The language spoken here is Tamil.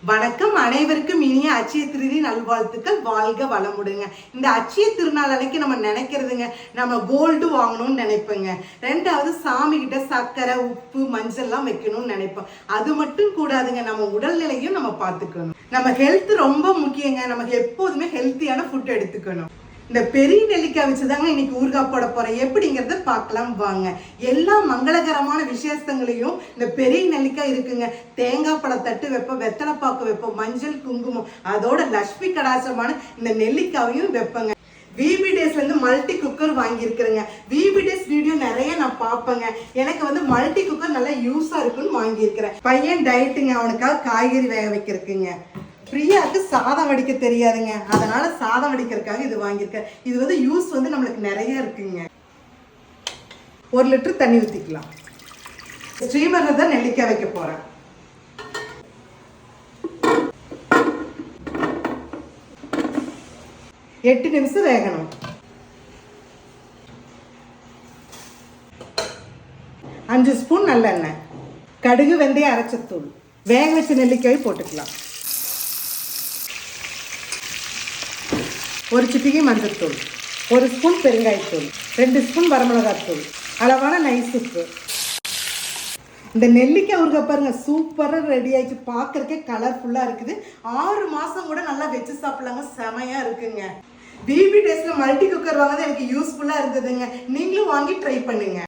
வணக்கம். அனைவருக்கும் இனிய அட்சய திருதி நல்வாழ்த்துக்கள். வாழ்க வளமுடுங்க. இந்த அட்சய திருநாள் அன்னைக்கு நம்ம நினைக்கிறதுங்க, நம்ம கோல்டு வாங்கணும்னு நினைப்போங்க. ரெண்டாவது சாமி கிட்ட சர்க்கரை, உப்பு, மஞ்சள்லாம் வைக்கணும்னு நினைப்போம். அது மட்டும் கூடாதுங்க, நம்ம உடல்நிலையும் நம்ம பார்த்துக்கணும். நம்ம ஹெல்த் ரொம்ப முக்கியங்க. நமக்கு எப்போதுமே ஹெல்த்தியான ஃபுட் எடுத்துக்கணும். இந்த பெரிய நெல்லிக்காய் வச்சுதாங்க இன்னைக்கு ஊறுகாய் போட போறேன். எப்படிங்கிறத பார்க்கலாம் வாங்க. எல்லா மங்களகரமான விசேஷங்களையும் இந்த பெரிய நெல்லிக்காய் இருக்குங்க. தேங்காய் பழ தட்டு வைப்போம், வெத்தலைப்பாக்கு வைப்போம், மஞ்சள் குங்குமம், அதோட லட்சுமி கடாசமான இந்த நெல்லிக்காயையும் வைப்பேங்க. விபி டேஸ்ல இருந்து மல்டி குக்கர் வாங்கியிருக்கிறேங்க. விபி டேஸ் வீடியோ நிறைய நான் பார்ப்பேங்க. எனக்கு வந்து மல்டி குக்கர் நல்லா யூஸா இருக்குன்னு வாங்கியிருக்கிறேன். பையன் டயட்டுங்க, அவனுக்காக காய்கறி வேக வைக்கிறதுக்குங்க. பிரியாவுக்கு சாதம் வடிக்க தெரியாதுங்க, அதனால சாதம் வடிக்கிறதுக்காக இது வாங்கியிருக்கேன். இது வந்து யூஸ் வந்து நம்மளுக்கு நிறைய இருக்குங்க. 1 லிட்டர் தண்ணி ஊற்றிக்கலாம். ஸ்டீமர்ல தான் நெல்லிக்காய் வைக்க போறேன். எட்டு நிமிஷம் வேகணும். 5 ஸ்பூன் நல்லெண்ணெய், கடுகு, வெந்தயம், அரைச்சத்தூள், வேக வச்ச நெல்லிக்காய் போட்டுக்கலாம். 1 சிட்டிகை மஞ்சள்தூள், 1 ஸ்பூன் பெருங்காயத்தூள், 2 ஸ்பூன் வரமிளகாத்தூள், அளவான நைஸ் உப்பு. இந்த நெல்லிக்காய் ஊறுகாய் பாருங்க, சூப்பராக ரெடி ஆயிடுச்சு. பார்க்கறக்கே கலர்ஃபுல்லாக இருக்குது. 6 மாதம் கூட நல்லா வச்சு சாப்பிடலாங்க. செமையாக இருக்குங்க. பிபி டேஸ்ல மல்டி குக்கர் வாங்குறது எனக்கு யூஸ்ஃபுல்லாக இருந்ததுங்க. நீங்களும் வாங்கி ட்ரை பண்ணுங்க.